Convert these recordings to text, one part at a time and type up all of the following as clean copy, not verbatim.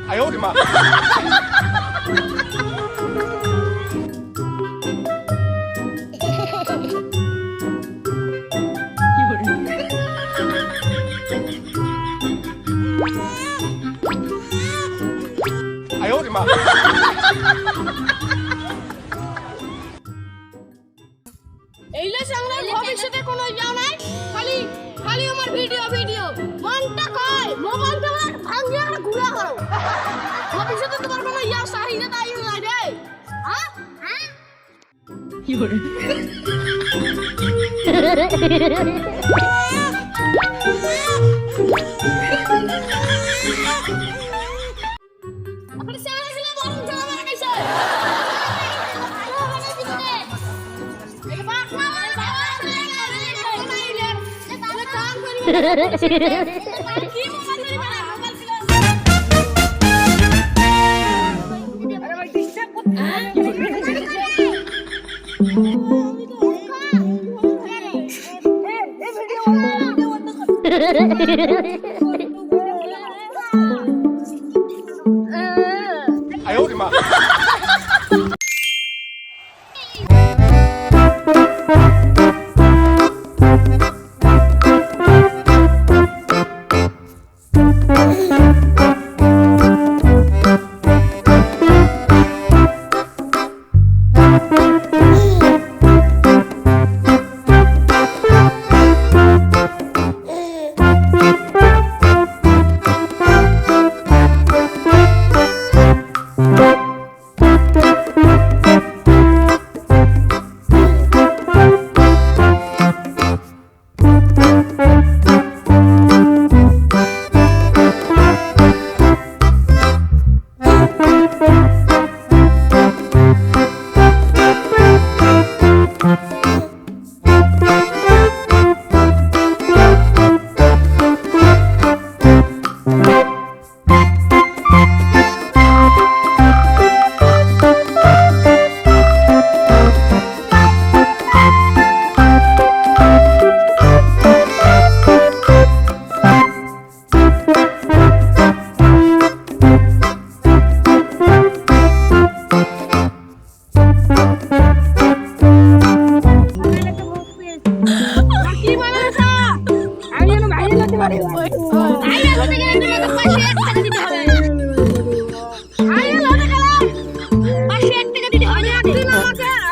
哎呦我的妈！ 哎呦我的妈！ এইলে সঙ্গে ভবিষ্যতে কোনো ইয়া নাই খালি খালি আমার ভিডিও ভিডিও মনটা কয় মোবাইলটা ভাঙিয়ে আর ঘুরা করো ভবিষ্যতে তোমার কোনো ইয়া চাহিদা তাই নাই রে হ্যাঁ হ্যাঁ কি হরে আপনি সারা ছিল বরং চলা মারা গেছে哎呦我的妈！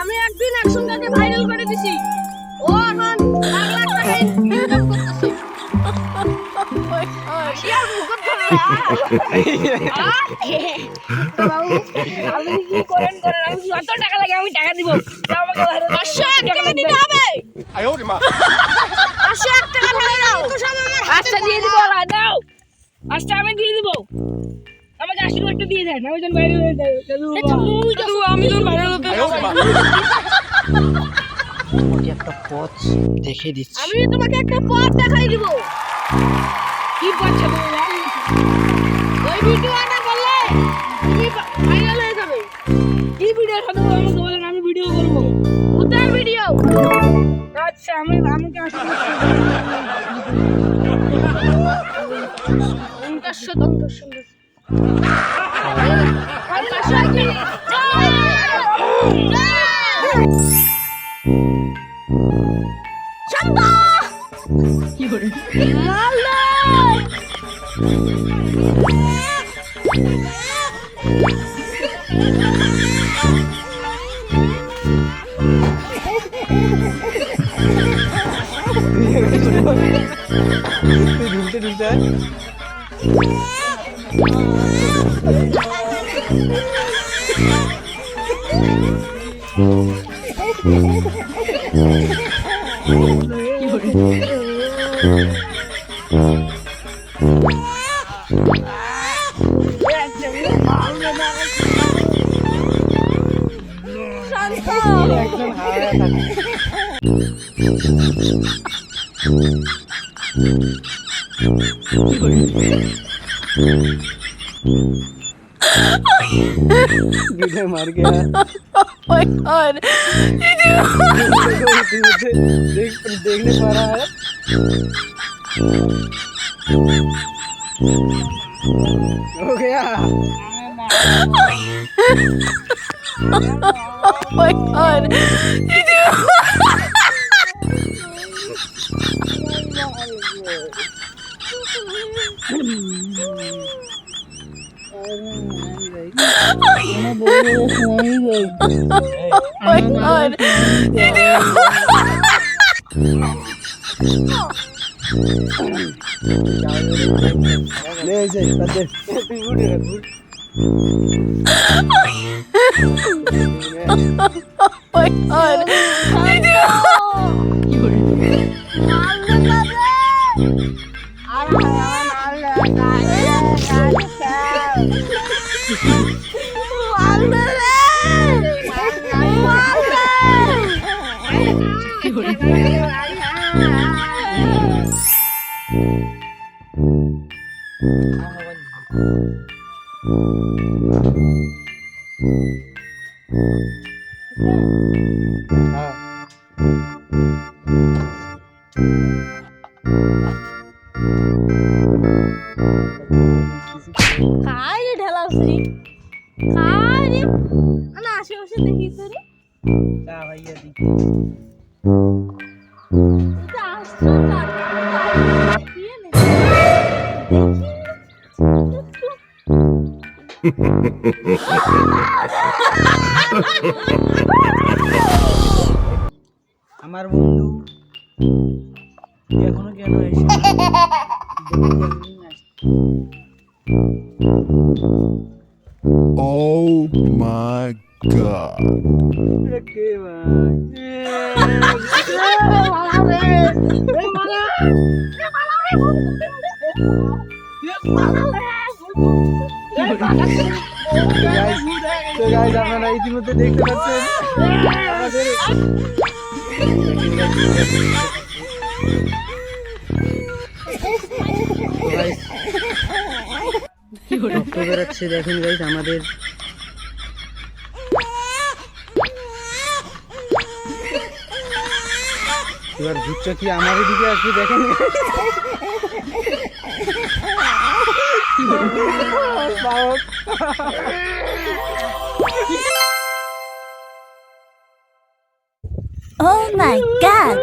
আমি একদিন একসঙ্গে ভাইরাল করে দিছি ও এখন লাখ লাখ টাকা ইনকাম করতেছে শিয়ার মুকুট করে আমি কি করেন আমি যত টাকা লাগে আমি টাকা দিব আমাকে 500 টাকা দিতে হবে 哎呦我的妈！ 500 টাকা ফেলে দাও আচ্ছা দিয়ে দিব দাও আচ্ছা আমি দিয়ে দিব আমাকে আশীর্বাদটা দিয়ে দেন আমি যখন বাইরে হয়ে যাই দাদু আমি যখন বাইরে হতে 哎呦我的妈！ ওটি একটা পথ দেখে দিচ্ছি। আমি তোমাকে একটা পথ দেখাই দিব কি পাচ্ছে ওই ভিডিওটা করলে তুমি ভাইরাল হয়ে যাবে কি ভিডিও সাথে আমাকে বলেন আমি ভিডিও করব ভূতের ভিডিও আচ্ছা আমি আমাকে কি করে ঢুলতে ঢুলতে একজন হাওয়া থাকে वीडियो मार गया माय गॉड देख नहीं पा रहा है हो गया माय गॉड माय गॉड ले ऐसे कर दे तू वीडियो माय गॉड काय रे ढलावसरी काय रे आणि आशेपाशे देखी तरी क्या भैया दी इथं असतो का ये नाही আমার বন্ধু এখনো কেন এসে Oh my god. কে ভাই তো গাইস আপনারা ইতিমধ্যে দেখতে পাচ্ছেন আমাদের রক্ত বেরোচ্ছে দেখেন গাইস আমাদের এবার ভুট্টা কি আমার দিকে আসবে দেখেন Oh my god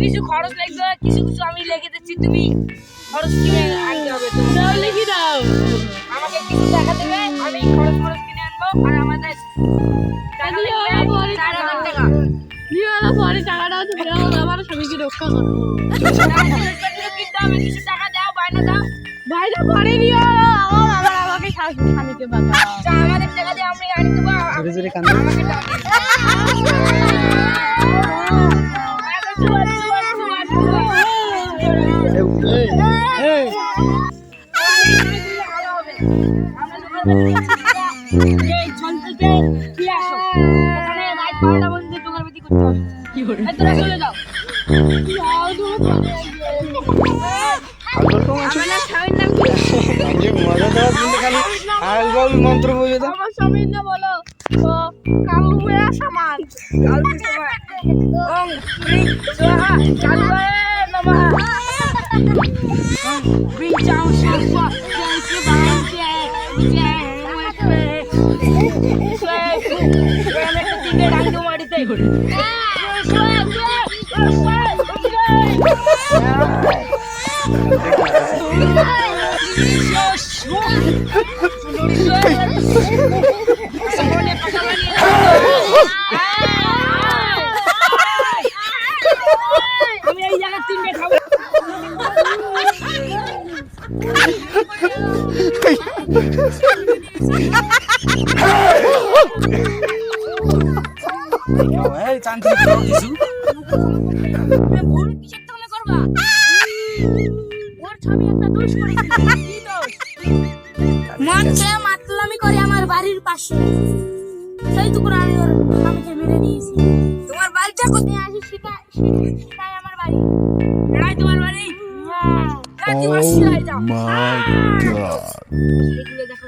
কিছু খরচ লাগবে কিছু কিছু আমি লিখে দিচ্ছি তুমি খরচ কিনে আনতে হবে তুমি লিখে দাও আমাকে কিছু টাকা দেবে আমি খরচ কিনে আনবো আর আমাদের টাকা লাগবে 4000 টাকা নিয়ে আলো পরে টাকাটাও তো ফেরাও আমার স্বামীকে রক্ষা করবো কিছু টাকা দাও বাইনা দাও ভাইটা পরে নিয়ে আলো আমাকে স্বামীকে বাঁচাও আমাদের টাকা দিয়ে আমরা আনি দেবো জোরে জোরে কান্দে আমাকে টাকা মন্ত্র বলে দাও আমার স্বামীর না বলো কালু বয়া সমান কালু সমান ওং শ্রী সোহা কালু নমঃ ব্রিং চাও শাসা জয়সে বাঁচে তিনটে ডাঙ্গ মারিতে আমি এই জায়গা তিনটে খাবো এই চান্তি খাও কিছু ভুল কিসের তোমরা করবা ওর ছবি একটা দোষ করেছে কি দোষ মন চেয়ে মাতলামি করে আমার বাড়ির পাশে সেই টুকুরা আমি ওর স্বামীকে মেরে দিয়েছি তোমার বাড়িটা কোথায় আসি সেটাই আমার বাড়ি এটাই তোমার বাড়ি হ্যাঁ তোমার সিলাই দাও Oh my God. এগুলো দেখো